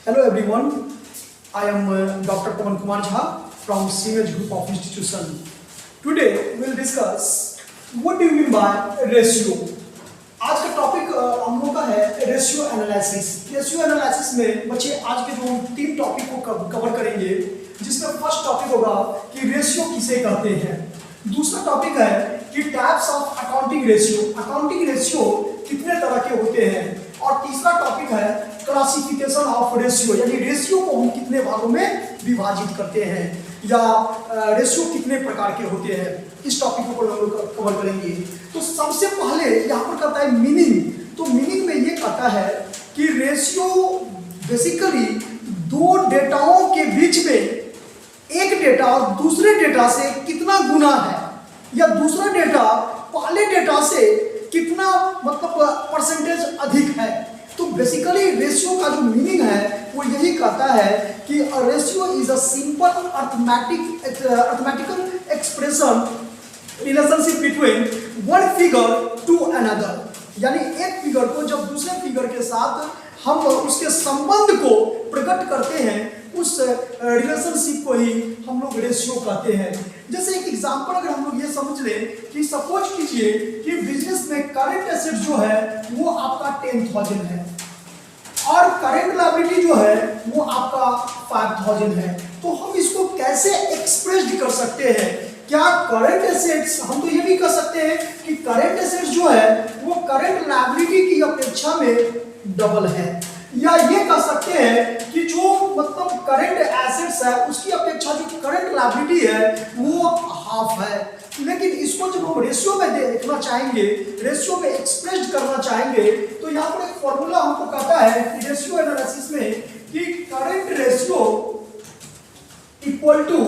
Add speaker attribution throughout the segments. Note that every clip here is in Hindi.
Speaker 1: Hello everyone, I am Dr. Pawan Kumar Jha from Siemens Group of Institution. Today we will discuss what do you mean by ratio. आज का टॉपिक हम लोग का है रेशियो एनालिसिस। रेशियो एनालिसिस में बच्चे आज के जो हम 3 टॉपिक को कवर करेंगे, जिसमें फर्स्ट टॉपिक होगा कि रेशियो किसे कहते हैं, दूसरा टॉपिक है कि types of accounting ratio, accounting ratio कितने तरह के होते हैं, और तीसरा टॉपिक है क्लासिफिकेशन ऑफ रेशियो, यानी रेशियो को हम कितने भागों में विभाजित करते हैं या रेशियो कितने प्रकार के होते हैं। इस टॉपिक को हम लोग कवर करेंगे। तो सबसे पहले यहाँ पर कहता है मीनिंग। तो मीनिंग में ये कहता है कि रेशियो बेसिकली दो डेटाओं के बीच में एक डेटा दूसरे डेटा से कितना गुना है, या दूसरा डेटा पहले डेटा से कितना मतलब परसेंटेज अधिक है। तो बेसिकली रेशियो का जो मीनिंग है वो यही कहता है कि ratio is a simple arithmetical expression relationship between one figure to another, यानी एक फिगर को जब दूसरे फिगर के साथ हम उसके संबंध को प्रकट करते हैं, उस रिलेशनशिप को ही हम लोग रेशियो कहते हैं। जैसे एक एग्जांपल अगर हम लोग ये समझ लें कि सपोज कीजिए कि बिजनेस में करंट एसेट जो है वो आपका 10,000 है और करंट लायबिलिटी जो है वो आपका 5,000 है। तो हम इसको कैसे एक्सप्रेस कर सकते हैं? क्या करंट एसेट्स, हम तो ये भी कह सकते हैं कि करंट एसेट्स जो है वो करंट लायबिलिटी की अपेक्षा में डबल है, या ये कह सकते हैं कि जो मतलब करंट एसेट्स है उसकी अपेक्षा जो करंट लायबिलिटी है वो हाफ है। लेकिन इसको जब हम रेशियो में देखना चाहेंगे, रेशियो में एक्सप्रेस करना चाहेंगे, तो यहाँ पर एक फॉर्मूला हमको कहता है कि रेशियो एनालिसिस में कि current ratio equal to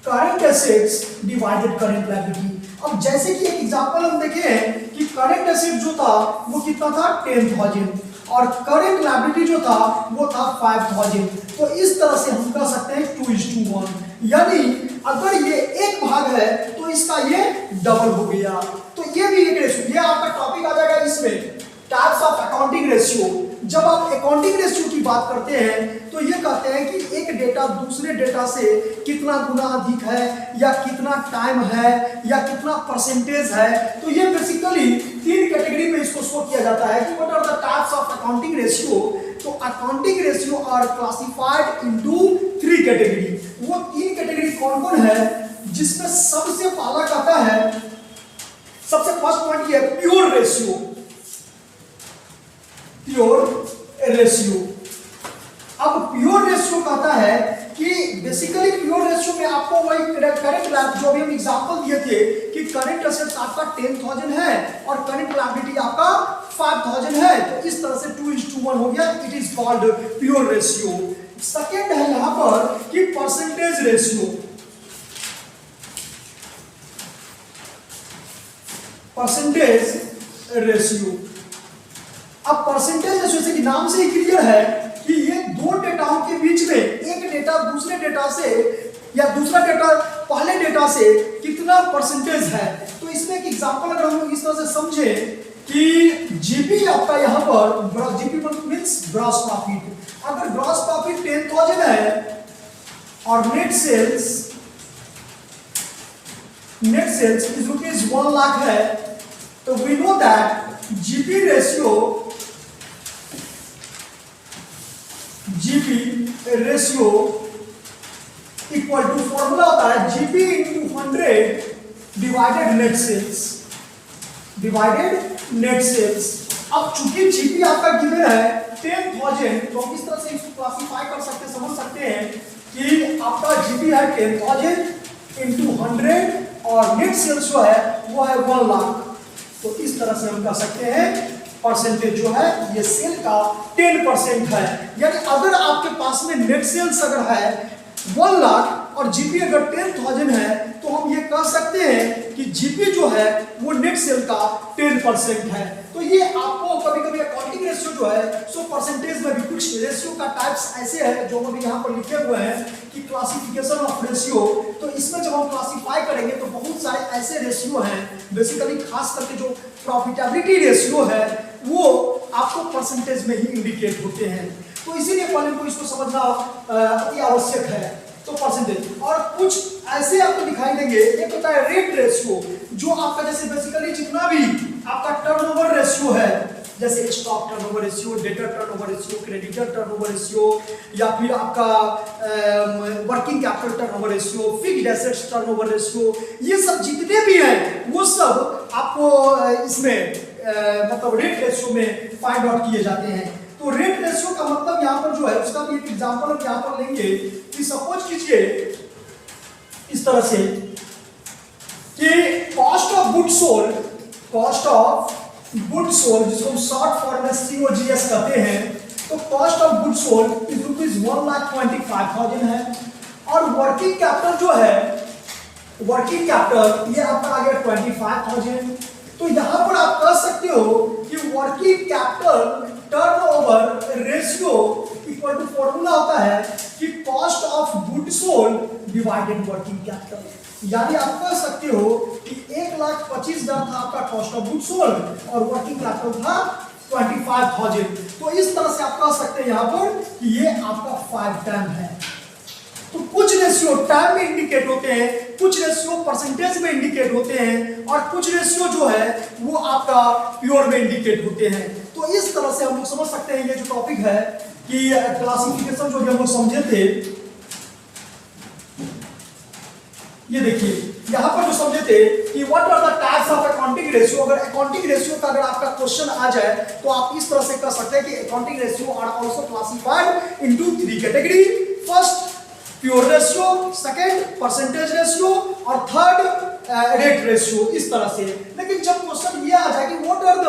Speaker 1: current assets divided current liability. अब जैसे कि एक एग्जांपल हम देखें कि करंट एसेट जो था वो कितना था 10,000 और करंट लायबिलिटी जो था वो था 5,000। तो इस तरह से हम कह सकते हैं 2:1, यानी अगर ये एक भाग है तो इसका ये डबल हो गया। तो ये भी एक रेशियो, ये आपका टॉपिक आ जाएगा इसमें, टाइप्स ऑफ अकाउंटिंग रेशियो। जब आप अकाउंटिंग रेशियो की बात करते हैं तो ये कहते हैं कि एक डेटा दूसरे डेटा से कितना गुना अधिक है, या कितना टाइम है, या कितना परसेंटेज है। तो ये बेसिकली 3 कैटेगरी में इसको शो किया जाता है कि what are the types of accounting ratio. तो accounting ratio are classified into 3 category. वो 3 कैटेगरी कौन कौन है, जिसमें सबसे पहला कहता है, सबसे फर्स्ट पॉइंट ये है प्योर रेशियो। प्योर रेशियो, अब प्योर रेशियो कहता है कि बेसिकली प्योर रेशियो में आपको वही करंट लायबिलिटी, जो भी हम एग्जांपल दिए थे कि करंट एसेट्स आपका 10,000 है और करंट लायबिलिटी आपका 5,000 है, तो इस तरह से 2:1 हो गया। It is called pure ratio. Second है यहां पर कि परसेंटेज रेशियो। परसेंटेज रेशियो, अब परसेंटेज रेशियो से कि नाम से ही क्लियर है कि ये दो डेटाओं के बीच में एक डेटा दूसरे डेटा से या दूसरा डेटा पहले डेटा से कितना परसेंटेज है। तो इसमें एक एग्जांपल अगर हम लोग इस तरह से समझे कि जीपी आपका यहाँ पर जीपी मींस ग्रॉस प्रॉफिट। अगर ग्रॉस प्रॉफिट 10,000 है और net sales is rupees 1 lakh है, तो we know that GP ratio equal to, formula होता है GP into 100 divided net sales. अब चूंकि जीपी आपका गिवन है 10,000, तो हम इस तरह से इसको क्लासिफाई कर सकते हैं, समझ सकते हैं कि आपका जीपी है 10,000 इंटू 100 और नेट सेल्स जो है वो है 1 लाख। तो इस तरह से हम कह सकते हैं परसेंटेज जो है ये सेल का 10% है। यानी अगर आपके पास में नेट सेल्स अगर है 1 लाख और जीपी अगर 10,000 है, तो हम ये कह सकते हैं कि जीपी जो है वो नेट सेल का 10% है। तो ये आपको कभी कभी अकाउंटिंग रेशियो जो है सो परसेंटेज में भी कुछ रेशियो का टाइप्स ऐसे है जो अभी यहाँ पर लिखे हुए हैं कि क्लासिफिकेशन ऑफ रेशियो। तो इसमें जब हम क्लासिफाई करेंगे तो बहुत सारे ऐसे रेशियो हैं, बेसिकली खास करके जो प्रॉफिटेबिलिटी रेशियो है वो आपको परसेंटेज में ही इंडिकेट होते हैं। तो तो इसीलिए पहले हमको इसको समझना अति आवश्यक है। तो परसेंटेज और कुछ ऐसे आपको दिखाई देंगे, एक होता है रेट रेशियो, जो आपका जैसे बेसिकली जितना भी आपका टर्नओवर रेशियो है, जैसे stock turnover ratio, debtor turnover ratio, creditor turnover ratio, या फिर आपका working capital turnover ratio, fixed assets turnover ratio, ये सब जितने भी हैं वो सब आपको इसमें मतलब रेट रेशियो में फाइंड आउट किए जाते हैं। तो रेट रेशियो का मतलब यहाँ पर जो है उसका भी एक एग्जांपल हम यहाँ पर लेंगे कि सपोज कीजिए इस तरह से कि cost of good sold, cost of good sold जिसको हम शॉर्ट फॉर्म में COGS कहते हैं, तो cost of good sold is ₹1,25,000 है। और वर्किंग कैपिटल जो है, वर्किंग कैपिटल ये आपका आ गया 25,000। तो यहां पर आप कह सकते हो कि working capital turnover ratio equal to formula होता है कि cost of good sold divided working capital. यानी आप कह सकते हो कि 1,25,000 था आपका कॉस्ट ऑफ गुड सोल्ड और वर्किंग कैपिटल था 25,000। तो इस तरह से आप कह सकते हैं यहां पर कि ये आपका 5 टाइम है। तो कुछ रेशियो टाइम में इंडिकेट होते हैं, कुछ रेशियो परसेंटेज में इंडिकेट होते हैं, और कुछ रेशियो जो है वो आपका प्योर में इंडिकेट होते हैं। तो इस तरह से हम लोग समझ सकते हैं ये जो टॉपिक है कि क्लासिफिकेशन जो हम लोग समझे थे, ये देखिए यहां पर जो समझे थे कि what are the types of accounting ratio. अगर अकाउंटिंग रेशियो का अगर आपका क्वेश्चन आ जाए तो आप इस तरह से कह सकते हैं कि accounting ratio are also classified into 3 category. First pure ratio, second percentage ratio, और थर्ड रेट रेशियो, इस तरह से। लेकिन जब क्वेश्चन ये आ जाए कि what are the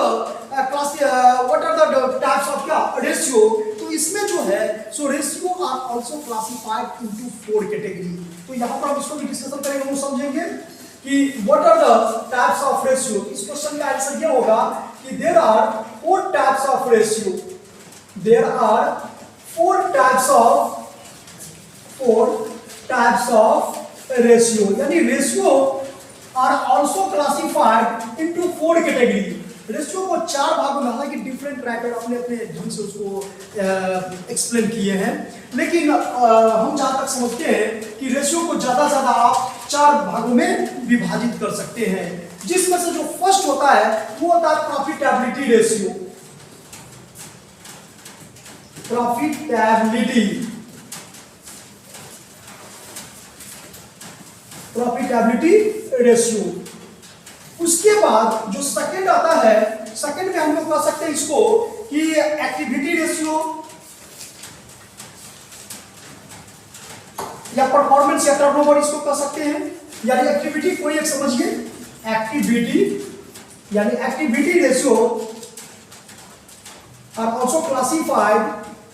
Speaker 1: types of क्या रेशियो, तो इसमें जो है so ratio are also classified into 4 category. तो यहां पर हम इसको भी डिस्कशन करेंगे, हम समझेंगे कि what are the types of ratio. इस क्वेश्चन का आंसर ये होगा कि there are 4 types of ratio, there are 4 types of ratio, यानी ratio are also classified into 4 category. Ratio को 4 भागों में, हालांकि डिफरेंट राइटर अपने अपने ढंग से उसको एक्सप्लेन किए हैं, लेकिन हम जहां तक समझते हैं कि रेशियो को ज्यादा ज्यादा आप 4 भागों में विभाजित कर सकते हैं, जिसमें से जो फर्स्ट होता है वो होता है प्रॉफिटेबिलिटी रेशियो। Profitability ratio. उसके बाद जो सेकंड आता है, सेकंड में हम लोग कह सकते हैं इसको कि एक्टिविटी रेशियो या परफॉर्मेंस या टर्नओवर इसको कह सकते हैं। यानी एक्टिविटी कोई एक समझिए, एक्टिविटी यानी activity ratio are also classified,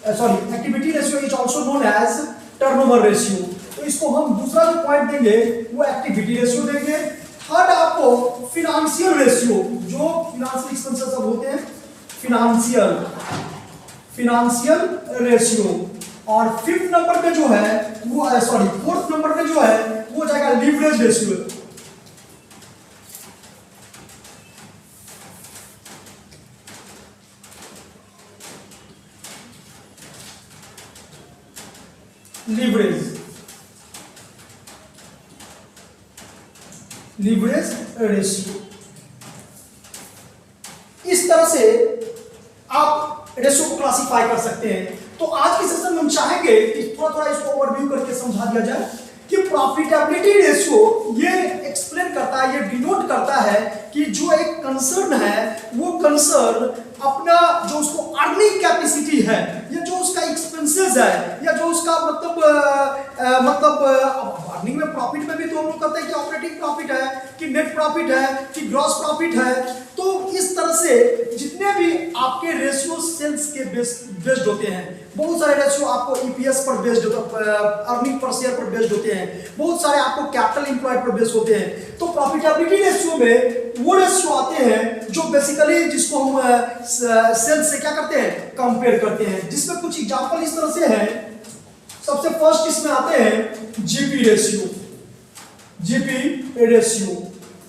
Speaker 1: activity ratio is also known as turnover ratio. तो इसको हम दूसरा जो पॉइंट देंगे वो एक्टिविटी रेशियो देंगे। थर्ड आपको फिनेंशियल रेशियो, जो फिनेंशियल एक्सपेंसेस सब होते हैं, फिनेंशियल रेशियो। और फिफ्थ नंबर पे जो है वो फोर्थ नंबर पे जो है वो जाएगा लीवरेज रेशियो। Leverage ratio. इस तरह से आप रेशियो को क्लासिफाई कर सकते हैं। तो आज के सेशन में हम चाहेंगे कि थोड़ा थोड़ा इसको ओवरव्यू करके समझा दिया जाए कि प्रॉफिटेबिलिटी रेशियो ये एक्सप्लेन करता है, ये डिनोट करता है कि जो एक कंसर्न है वो कंसर्न अपना जो उसको अर्निंग कैपेसिटी है या जो उसका एक्सपेंसेस है या जो उसका मतलब अर्निंग में प्रॉफिट में भी तो हम लोग कहते हैं कि ऑपरेटिंग प्रॉफिट है कि नेट प्रॉफिट है कि ग्रॉस प्रॉफिट है। तो इस तरह से जितने भी आपके रेशियो सेल्स के बेस्ड होते हैं, बहुत सारे रेशियो आपको ईपीएस पर बेस्ड, अर्निंग पर शेयर पर बेस्ड होते हैं, बहुत सारे आपको कैपिटल एम्प्लॉयड पर बेस्ड होते हैं। तो प्रॉफिटेबिलिटी रेशियो में वो रेशियो आते हैं जो बेसिकली जिसको हम सेल्स से क्या करते हैं, कंपेयर करते हैं, जिसमें कुछ एग्जांपल इस तरह से है। सबसे फर्स्ट इसमें आते हैं जीपी रेशियो।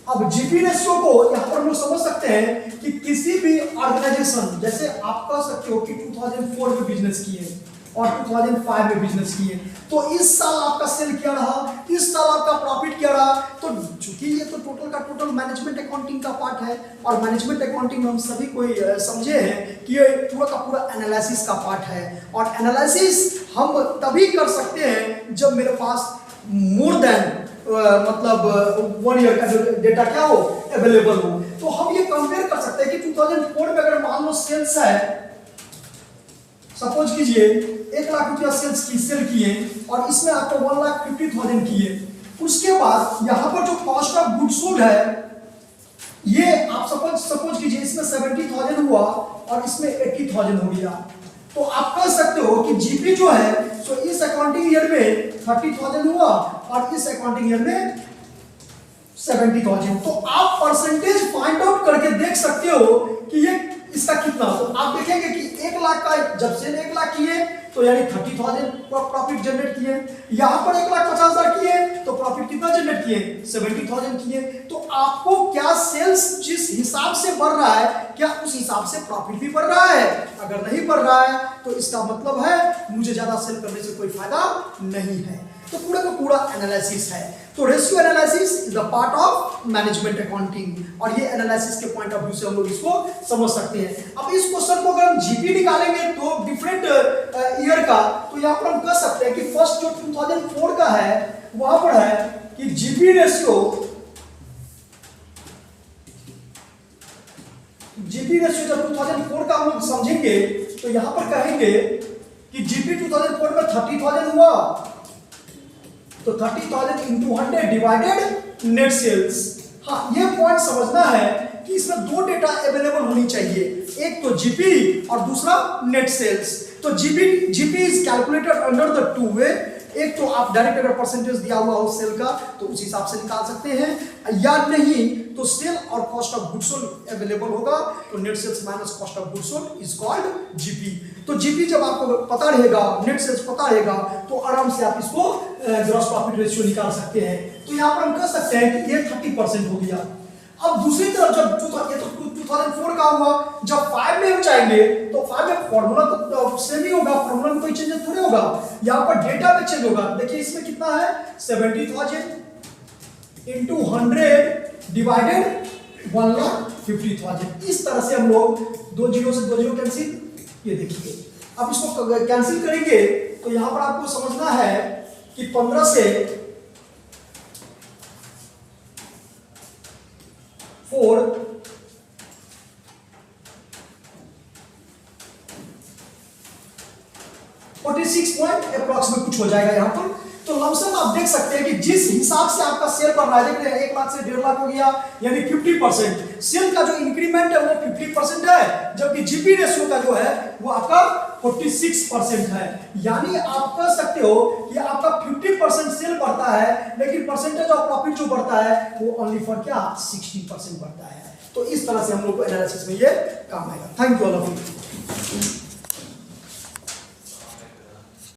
Speaker 1: अब जीपी रेशियो को यहां पर हम लोग समझ सकते हैं कि किसी भी ऑर्गेनाइजेशन, जैसे आप कह सकते हो कि 2004 में बिजनेस किए और 2005 में बिजनेस किए, तो इस साल आपका सेल क्या रहा, इस साल आपका प्रॉफिट क्या रहा। तो चूंकि ये तो टोटल का टोटल मैनेजमेंट अकाउंटिंग का पार्ट है, और मैनेजमेंट अकाउंटिंग में हम सभी कोई समझे हैं कि ये पूरा का पूरा एनालिसिस का पार्ट है, और एनालिसिस हम तभी कर सकते हैं जब मेरे पास मोर देन मतलब 1 ईयर का जो डेटा क्या हो, अवेलेबल हो। तो हम ये कंपेयर कर सकते हैं कि 2004 में अगर मान लो सेल्स है, सपोज कीजिए 1 लाख रुपया सेल किए और इसमें आपको 1,50,000 किए, उसके बाद यहाँ पर जो कॉस्ट ऑफ गुड सोल्ड है, ये आप सपोज कीजिए इसमें 70,000 हुआ और इसमें 80,000 हो गया, तो आप कह सकते हो कि जीपी जो है सो इस अकाउंटिंग ईयर में 30,000 हुआ और इस अकाउंटिंग ईयर में 70,000। तो आप परसेंटेज फाइंड आउट करके देख सकते हो कि ये इसका कितना। तो आप देखेंगे कि 1 लाख का जब सेल 1 लाख किए तो यानी 30,000 प्रॉफिट जनरेट किए, यहां पर 1,50,000 किए तो प्रॉफिट कितना जनरेट किए, 70,000 किए। तो आपको क्या सेल्स जिस हिसाब से बढ़ रहा है, क्या उस हिसाब से प्रॉफिट भी बढ़ रहा है। अगर नहीं बढ़ रहा है तो इसका मतलब है मुझे ज्यादा सेल करने से कोई फायदा नहीं है। तो पूरा का पूरा एनालिसिस है। तो ratio analysis is the part of management accounting, और ये एनालिसिस के पॉइंट ऑफ व्यू से हम लोग इसको समझ सकते हैं। अब इस क्वेश्चन को अगर हम जीपी निकालेंगे तो डिफरेंट ईयर का, तो यहाँ पर हम कह सकते हैं कि फर्स्ट जो 2004 का है वहां पर है कि जीपी रेशियो जब 2004 का हम लोग समझेंगे तो यहां पर कहेंगे कि जीपी 2004 में 30,000 हुआ, तो 30,000 इंटू 100 डिवाइडेड नेट सेल्स। हाँ, ये पॉइंट समझना है कि इसमें दो डेटा अवेलेबल होनी चाहिए, एक तो जीपी और दूसरा नेट सेल्स। तो GP is calculated under the two way. एक तो आप डायरेक्ट अगर परसेंटेज दिया हुआ हो सेल का तो उस हिसाब से निकाल सकते हैं, या नहीं तो सेल और cost of goods sold available होगा तो net sales minus cost of goods sold is called GP. तो जीपी जब आपको पता रहेगा, नेट सेल्स पता रहेगा, तो आराम से आप इसको ग्रॉस प्रॉफिट रेशियो निकाल सकते हैं। तो यहाँ पर हम कह सकते हैं कि ये 30% हो गया। अब दूसरी तरफ जब ये तो 2004 का हुआ, जब 5 में हम जाएंगे तो 5 में फॉर्मूला तो सेम ही होगा, फॉर्मूला में कोई चेंजेस थोड़ी होगा, यहाँ पर डेटा में चेंज होगा। देखिए इसमें कितना है, 70,000 इंटू 100 डिवाइडेड 1,50,000। इस तरह से हम लोग 2 जीरो से 2 जीरो कैंसिल, ये देखिए। अब इसको कैंसिल करेंगे तो यहाँ पर आपको समझना है कि 15 से 4 46 पॉइंट अप्रॉक्सीमेट कुछ हो जाएगा यहाँ पर। तो लमसम आप देख सकते हैं कि जिस हिसाब से आपका सेल बढ़ रहा है, देख रहे हैं 1 लाख से 1.5 लाख हो गया, यानी 50%। सेल का जो इंक्रीमेंट है वो 50% है, जबकि जीपी रेशियो का जो है वो आपका 46% है। यानी आप कह सकते हो कि आपका 50% सेल बढ़ता है, लेकिन परसेंटेज ऑफ प्रॉफिट जो बढ़ता है वो ओनली फॉर क्या 60% बढ़ता है। तो इस तरह से हम लोग को एनालिसिस में ये काम आएगा। Thank you all of you.